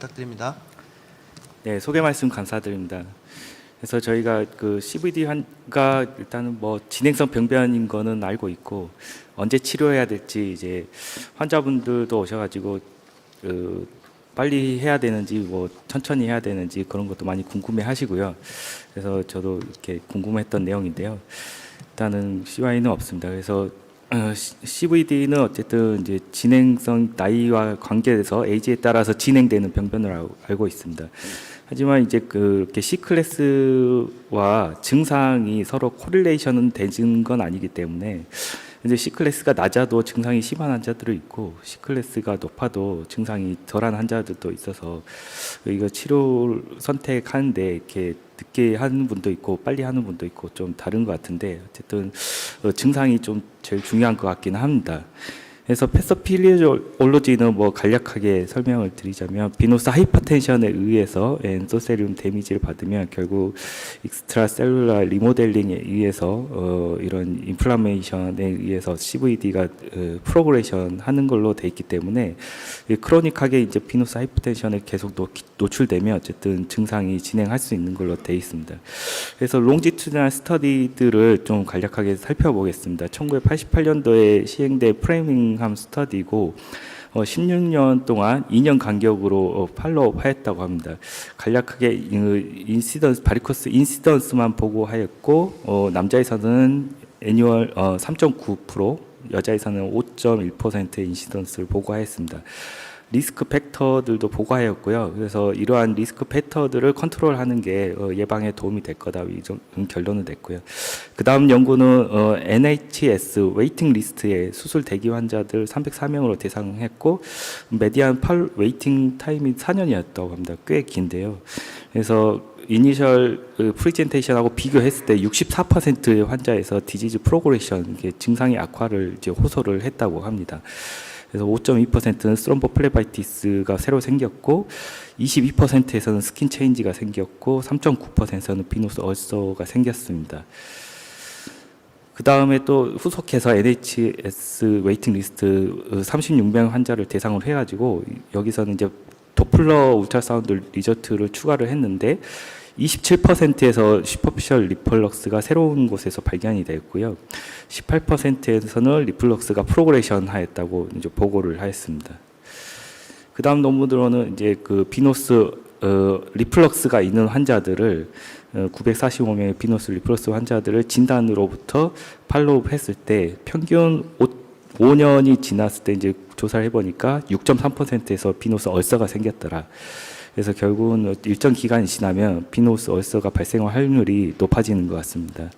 부탁드립니다. 네, 소개 말씀 감사드립니다. 그래서 저희가 그 CVD가 일단은 뭐 진행성 병변인 거는 알고 있고 언제 치료해야 될지 이제 환자분들도 오셔가지고 빨리 해야 되는지 뭐 천천히 해야 되는지 그런 것도 많이 궁금해하시고요. 그래서 저도 이렇게 궁금했던 내용인데요. 일단은 CY는 없습니다. 그래서 CVD는 어쨌든 이제 진행성 나이와 관계돼서 에이지에 따라서 진행되는 병변을 알고 있습니다. 하지만 이제 그렇게 C 클래스와 증상이 서로 코릴레이션은 되는 건 아니기 때문에 이제 C 클래스가 낮아도 증상이 심한 환자들도 있고 C 클래스가 높아도 증상이 덜한 환자들도 있어서 이거 치료 선택하는데 이렇게 늦게 하는 분도 있고 빨리 하는 분도 있고 좀 다른 것 같은데 어쨌든 증상이 좀 제일 중요한 것 같긴 합니다. 그래서 패서필리올로지는 뭐 간략하게 설명을 드리자면 비노스 하이퍼텐션에 의해서 엔도셀륨 데미지를 받으면 결국 익스트라셀룰라 리모델링에 의해서 이런 인플라메이션에 의해서 CVD가 프로그레션 하는 걸로 돼 있기 때문에 크로닉하게 이제 비노스 하이퍼텐션에 계속 노출되면 어쨌든 증상이 진행할 수 있는 걸로 돼 있습니다. 그래서 롱지튜드널 스터디들을 좀 간략하게 살펴보겠습니다. 1988년도에 시행된 프레이밍 함 스터디고 16년 동안 2년 간격으로 팔로우업 하였다고 합니다. 간략하게 바리코스 인시던스만 보고하였고 남자에서는 애뉴얼 3.9%, 여자에서는 5.1%의 인시던스를 보고하였습니다. 리스크 팩터들도 보고하였고요. 그래서 이러한 리스크 팩터들을 컨트롤하는 게 예방에 도움이 될 거다 이런 결론을 냈고요. 그 다음 연구는 NHS 웨이팅 리스트에 수술 대기 환자들 304명으로 대상했고 메디안 웨이팅 타임이 4년이었다고 합니다. 꽤 긴데요. 그래서 이니셜 프리젠테이션하고 비교했을 때 64%의 환자에서 디지즈 프로그레션 증상의 악화를 이제 호소를 했다고 합니다. 그래서 5.2%는 스트롬보플레바이티스가 새로 생겼고 22%에서는 스킨 체인지가 생겼고 3.9%에서는 비노스 얼서가 생겼습니다. 그 다음에 또 후속해서 NHS 웨이팅 리스트 36명 환자를 대상으로 해가지고 여기서는 이제 도플러 울트라사운드 리저트를 추가를 했는데 27%에서 슈퍼피셜 리플럭스가 새로운 곳에서 발견이 되었고요. 18%에서는 리플럭스가 프로그레션 하였다고 이제 보고를 하였습니다. 그 다음 논문으로는 이제 그 비노스 리플럭스가 있는 환자들을 945명의 비노스 리플럭스 환자들을 진단으로부터 팔로우업 했을 때 평균 5년이 지났을 때 이제 조사를 해보니까 6.3%에서 비노스 얼서가 생겼더라. 그래서 결국은 일정 기간이 지나면 비노스 얼서가 발생할 확률이 높아지는 것 같습니다.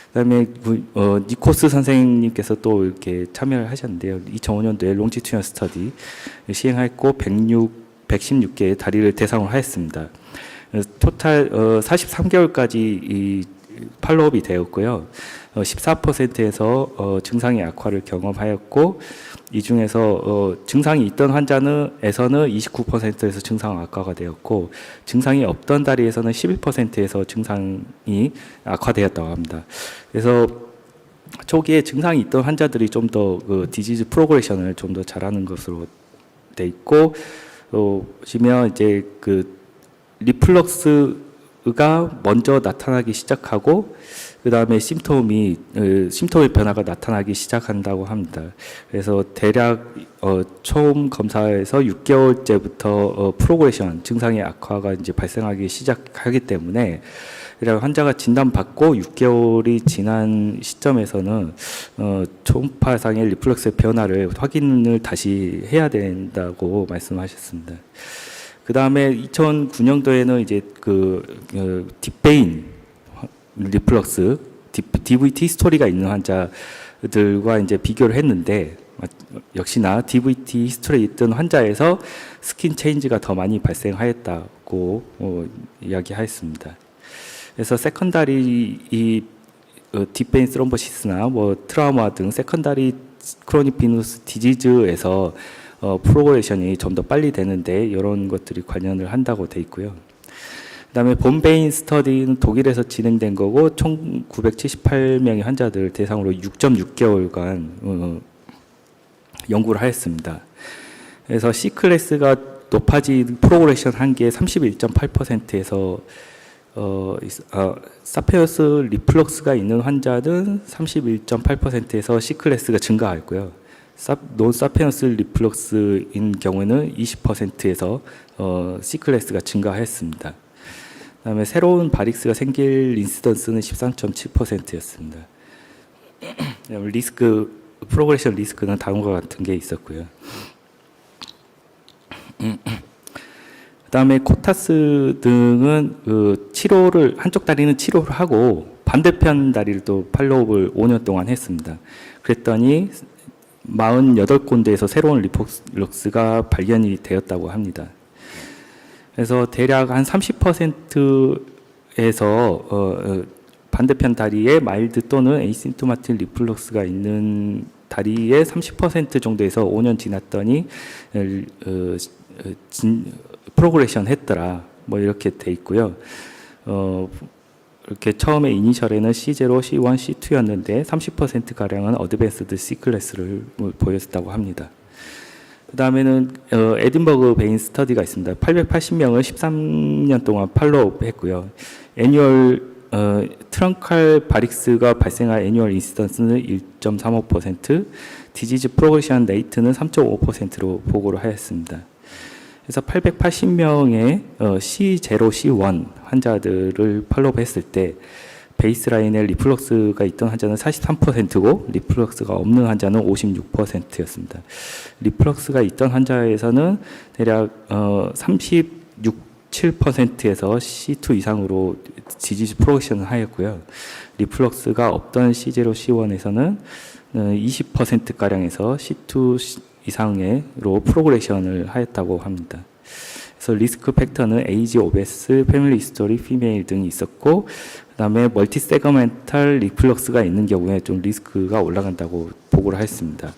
그다음에 니코스 선생님께서 또 이렇게 참여를 하셨는데요. 2005년도에 롱지튜널 스터디 시행했고 116개의 다리를 대상으로 하였습니다. 토탈 43개월까지 이 팔로우업이 되었고요. 14%에서 증상의 악화를 경험하였고 이 중에서 증상이 있던 환자에서는 29%에서 증상 악화가 되었고 증상이 없던 다리에서는 11%에서 증상이 악화되었다고 합니다. 그래서 초기에 증상이 있던 환자들이 좀 더 그 디지즈 프로그레션을 좀 더 잘하는 것으로 돼 있고 보시면 이제 그 리플럭스가 먼저 나타나기 시작하고 그 다음에 심토의 변화가 나타나기 시작한다고 합니다. 그래서 대략 처음 검사에서 6개월째부터 프로그레션 증상의 악화가 이제 발생하기 시작하기 때문에 환자가 진단받고 6개월이 지난 시점에서는 초음파상의 리플렉스의 변화를 확인을 다시 해야 된다고 말씀하셨습니다. 그 다음에 2009년도에는 이제 딥베인 리플럭스, DVT 히스토리가 있는 환자들과 이제 비교를 했는데 역시나 DVT 히스토리 있던 환자에서 스킨 체인지가 더 많이 발생하였다고 이야기하였습니다. 그래서 세컨다리 딥베인 스롬보시스나 뭐 트라우마 등 세컨다리 크로닉 비누스 디지즈에서 프로그레션이 좀 더 빨리 되는데 이런 것들이 관련을 한다고 돼 있고요. 그다음에 본베인 스터디는 독일에서 진행된 거고 1978명의 환자들 대상으로 6.6개월간 연구를 하였습니다. 그래서 C 클래스가 높아진 프로그레션 한계 31.8%에서 사페어스 리플럭스가 있는 환자는 31.8%에서 C클래스가 증가했고요. 논 사페어스 리플럭스인 경우에는 20%에서 C클래스가 증가했습니다. 그다음에 새로운 바릭스가 생길 인시던스는 13.7%였습니다. 리스크 프로그레션 리스크는 다음과 같은 게 있었고요. 그다음에 코타스 등은 치료를 한쪽 다리는 치료를 하고 반대편 다리를 또 팔로우를 5년 동안 했습니다. 그랬더니 48군데에서 새로운 리플럭스가 발견이 되었다고 합니다. 그래서 대략 한 30%에서 반대편 다리에 마일드 또는 에이심토마틱 리플럭스가 있는 다리의 30% 정도에서 5년 지났더니 프로그레션 했더라. 뭐 이렇게 돼 있고요. 이렇게 처음에 이니셜에는 C0, C1, C2였는데 30% 가량은 어드밴스드 C 클래스를 보였다고 합니다. 그 다음에는 에딘버그 베인 스터디가 있습니다. 880명을 13년 동안 팔로우업 했고요. 애뉴얼 트렁칼 바릭스가 발생할 애뉴얼 인시던스는 1.35%, 디지즈 프로그레션 레이트는 3.5%로 보고를 하였습니다. 그래서 880명의 C0, C1 환자들을 팔로우업 했을 때 베이스라인에 리플럭스가 있던 환자는 43%고 리플럭스가 없는 환자는 56%였습니다. 리플럭스가 있던 환자에서는 대략 7%에서 C2 이상으로 디지즈 프로그레션을 하였고요. 리플럭스가 없던 C0, C1에서는 20%가량에서 C2 이상으로 프로그레션을 하였다고 합니다. 그래서 리스크 팩터는 에이지, 오베스, 패밀리 히스토리, 피메일 등이 있었고, 그 다음에 멀티 세그멘탈 리플럭스가 있는 경우에 좀 리스크가 올라간다고 보고를 했습니다.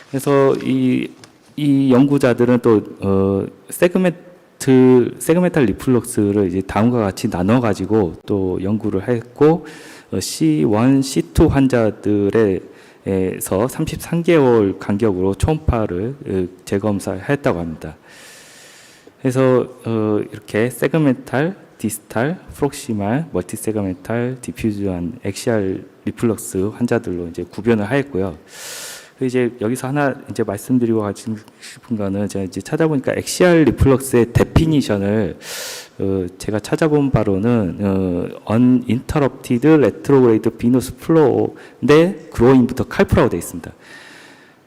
그래서 이 연구자들은 또 세그멘탈 리플럭스를 이제 다음과 같이 나눠 가지고 또 연구를 했고, C1, C2 환자들의 에서 33개월 간격으로 초음파를 재검사했다고 합니다. 그래서 이렇게 세그멘탈, 디스탈, 프록시말, 멀티 세그멘탈, 디퓨즈한 엑시알 리플럭스 환자들로 이제 구별을 하였고요. 이제 여기서 하나 이제 말씀드리고 가고 싶은 거는 제가 이제 찾아보니까 엑시알 리플럭스의 데피니션을 제가 찾아본 바로는 uninterrupted retrograde venous flow인데 그로인부터 칼프라고 되어 있습니다.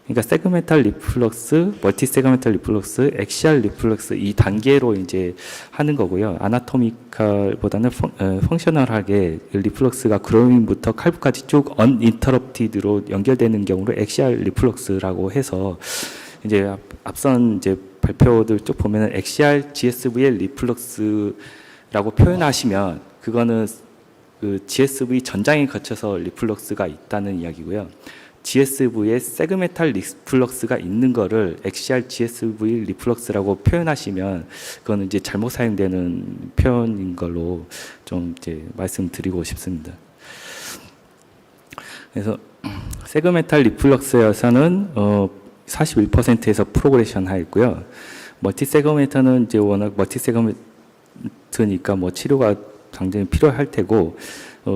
그러니까 세그멘탈 리플럭스, 멀티 세그멘탈 리플럭스, 엑시알 리플럭스 이 단계로 이제 하는 거고요. 아나토미컬보다는 펑셔널하게 리플럭스가 그로인부터 칼프까지 쭉 uninterrupted로 연결되는 경우를 엑시알 리플럭스라고 해서 이제 앞선 이제 발표들 쭉 보면은 엑시알 GSV의 리플럭스라고 표현하시면 그거는 그 GSV 전장에 거쳐서 리플럭스가 있다는 이야기고요. GSV의 세그멘탈 리플럭스가 있는 거를 엑시알 GSV 리플럭스라고 표현하시면 그거는 이제 잘못 사용되는 표현인 걸로 좀 이제 말씀드리고 싶습니다. 그래서 세그멘탈 리플럭스에서는 41%에서 프로그레션 하였고요. 멀티 세그멘트는 이제 워낙 멀티 세그멘트니까 뭐 치료가 당장히 필요할 테고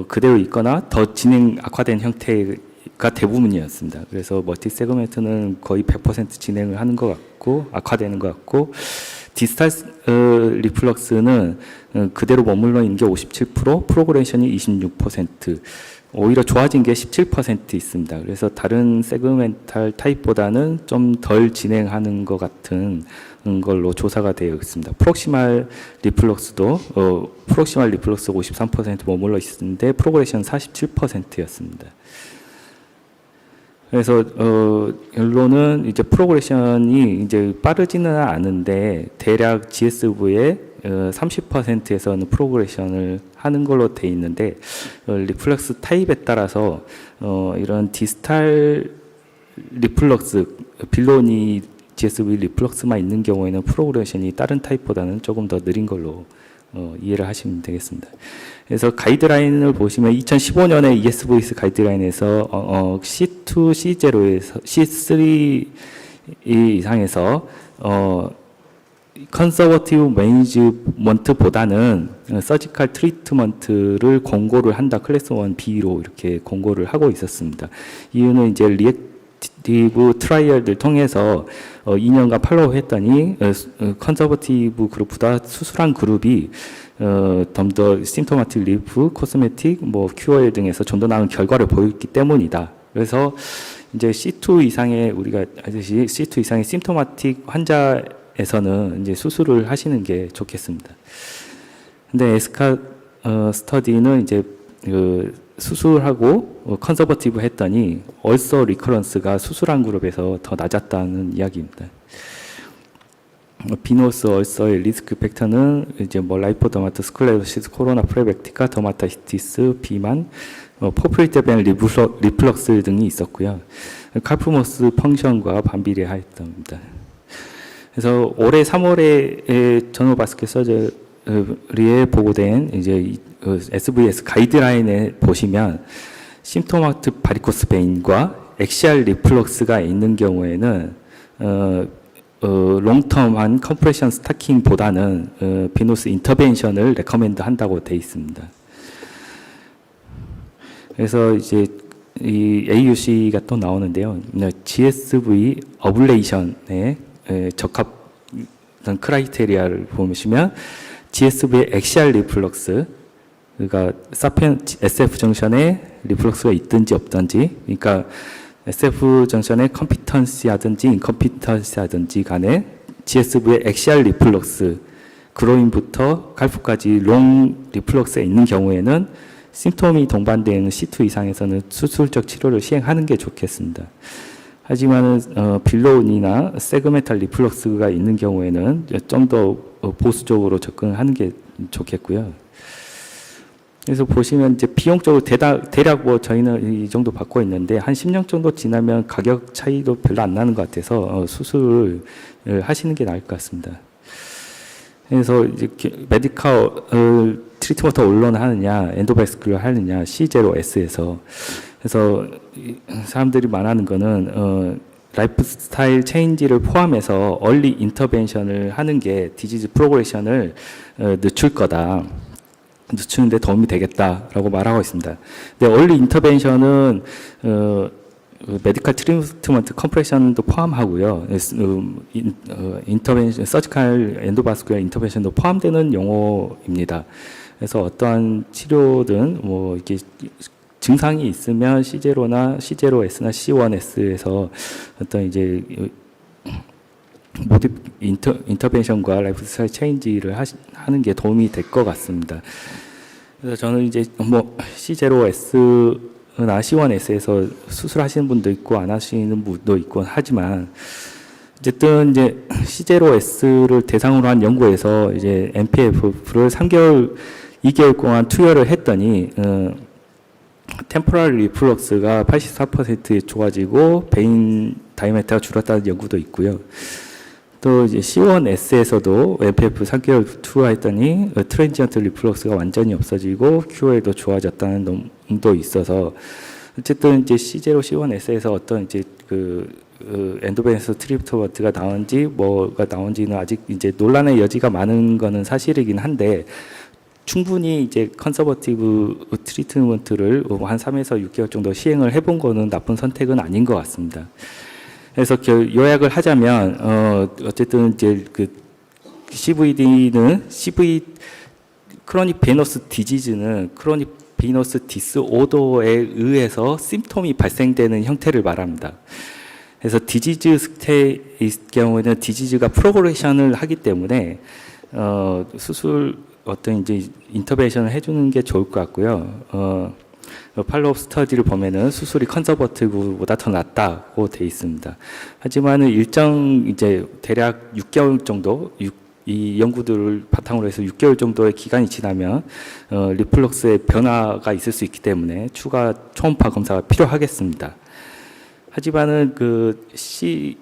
그대로 있거나 더 진행 악화된 형태가 대부분이었습니다. 그래서 멀티 세그멘트는 거의 100% 진행을 하는 것 같고 악화되는 것 같고 디스탈 리플럭스는 그대로 머물러 있는 게 57%, 프로그레션이 26%. 오히려 좋아진 게 17% 있습니다. 그래서 다른 세그멘탈 타입보다는 좀 덜 진행하는 것 같은 걸로 조사가 되어 있습니다. 프록시말 리플럭스도 프록시말 리플럭스 53% 머물러 있는데 프로그레션 47%였습니다. 그래서 결론은 이제 프로그레션이 이제 빠르지는 않은데 대략 GSV의 30%에서는 프로그레션을 하는 걸로 돼 있는데 리플럭스 타입에 따라서 이런 디스탈 리플럭스 빌로니 GSV 리플럭스만 있는 경우에는 프로그레션이 다른 타입보다는 조금 더 느린 걸로 이해를 하시면 되겠습니다. 그래서 가이드라인을 보시면 2015년에 ESVS 가이드라인에서 C2, C0에서 C3 이상에서 컨서버티브 매니지먼트보다는 서지컬 트리트먼트를 권고를 한다. 클래스 1B로 이렇게 권고를 하고 있었습니다. 이유는 이제 리액티브 트라이얼들 통해서 2년간 팔로우 했더니 컨서버티브 그룹보다 수술한 그룹이 좀 더 심토마틱 리프, 코스메틱, 뭐 QOL 등에서 좀 더 나은 결과를 보였기 때문이다. 그래서 이제 C2 이상의 우리가 아듯이 C2 이상의 심토마틱 환자에서는 이제 수술을 하시는 게 좋겠습니다. 근데 에스카 스터디는 이제 수술하고 컨서버티브 했더니 얼서 리커런스가 수술한 그룹에서 더 낮았다는 이야기입니다. 비노스 얼서의 리스크 팩터는 이제 뭐 라이포더마트, 스클레로시스, 코로나 프레벡티카, 더마타시티스, 비만, 포플리테벤 리플럭스 등이 있었고요. 칼프모스 펑션과 반비례하였답니다. 그래서 올해 3월에 저널 바스켓 서저리에 보고된 이제 SVS 가이드라인에 보시면 심토마틱 바리코스 베인과 엑시알 리플럭스가 있는 경우에는 롱텀한 컴프레션 스타킹보다는 비노스 인터벤션을 레커멘드 한다고 되어 있습니다. 그래서 이제 이 AUC가 또 나오는데요. GSV 어블레이션의 적합한 크라이테리아를 보시면 GSV의 엑시알 리플럭스, 그러니까 SF 정션에 리플럭스가 있든지 없든지, 그러니까 SF 정션의 컴피턴시하든지 인컴피턴시하든지 간에 GSV의 엑시알 리플럭스, 그로인부터 갈프까지 롱 리플럭스에 있는 경우에는 심톰이 동반되는 C2 이상에서는 수술적 치료를 시행하는 게 좋겠습니다. 하지만 빌로운이나 세그멘탈 리플럭스가 있는 경우에는 좀 더 보수적으로 접근하는 게 좋겠고요. 그래서 보시면 이제 비용적으로 대략 뭐 저희는 이 정도 받고 있는데 한 10년 정도 지나면 가격 차이도 별로 안 나는 것 같아서 수술을 하시는 게 나을 것 같습니다. 그래서 이제 메디컬 트리트먼트 언론을 하느냐, 엔도바스큘러 하느냐, C0S에서 그래서 사람들이 말하는 거는 라이프 스타일 체인지를 포함해서 얼리 인터벤션을 하는 게 디지즈 프로그레션을 늦출 거다. 늦추는데 도움이 되겠다라고 말하고 있습니다. 근데 얼리 인터벤션은 메디컬 트리트먼트 컴프레션도 포함하고요. 인터벤션, 서지컬 엔도바스큘러 인터벤션도 포함되는 용어입니다. 그래서 어떠한 치료든 뭐 이렇게 증상이 있으면 C0나 C0S나 C1S에서 어떤 이제 모두 인터벤션과 라이프 스타일 체인지를 하는 게 도움이 될 것 같습니다. 그래서 저는 이제 뭐 C0S나 C1S에서 수술하시는 분도 있고 안 하시는 분도 있고 하지만 어쨌든 이제 C0S를 대상으로 한 연구에서 이제 MPF를 2개월 동안 투여를 했더니 템포럴 리플럭스가 84% 좋아지고 베인 다이아메트가 줄었다는 연구도 있고요. 또 이제 C1S에서도 MPF 3개월 투여했더니 트랜지언트 리플럭스가 완전히 없어지고 QOL도 좋아졌다는 놈도 있어서 어쨌든 이제 C0, C1S에서 어떤 이제 엔도벤스 트리트먼트가 나온지 뭐가 나온지는 아직 이제 논란의 여지가 많은 거는 사실이긴 한데 충분히 이제 컨서버티브 트리트먼트를 한 3에서 6개월 정도 시행을 해본 거는 나쁜 선택은 아닌 것 같습니다. 그래서 요약을 하자면 어쨌든 이제 CVD는 크로닉 베너스 디지즈는 크로닉 베너스 디스오더에 의해서 심톰이 발생되는 형태를 말합니다. 그래서 디지즈 스테이의 경우에는 디지즈가 프로그레션을 하기 때문에 수술 어떤 이제 인터벤션을 해주는 게 좋을 것 같고요. 팔로업 스터디를 보면은 수술이 컨서버티브보다 더 낫다고 돼 있습니다. 하지만은 일정 이제 대략 6개월 정도 이 연구들을 바탕으로 해서 6개월 정도의 기간이 지나면 리플럭스의 변화가 있을 수 있기 때문에 추가 초음파 검사가 필요하겠습니다. 하지만은 C1이나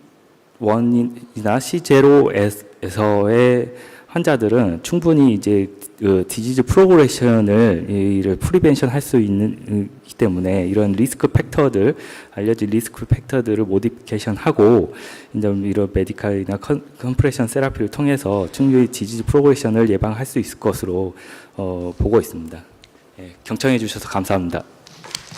C0에서의 환자들은 충분히 이제 그 디지즈 프로그레션을 이를 프리벤션 할 수 있는 기 때문에 이런 리스크 팩터들 알려진 리스크 팩터들을 모디피케이션하고 이제 이런 메디칼이나 컴프레션 세라피를 통해서 충분히 디지즈 프로그레션을 예방할 수 있을 것으로 보고 있습니다. 예, 경청해 주셔서 감사합니다.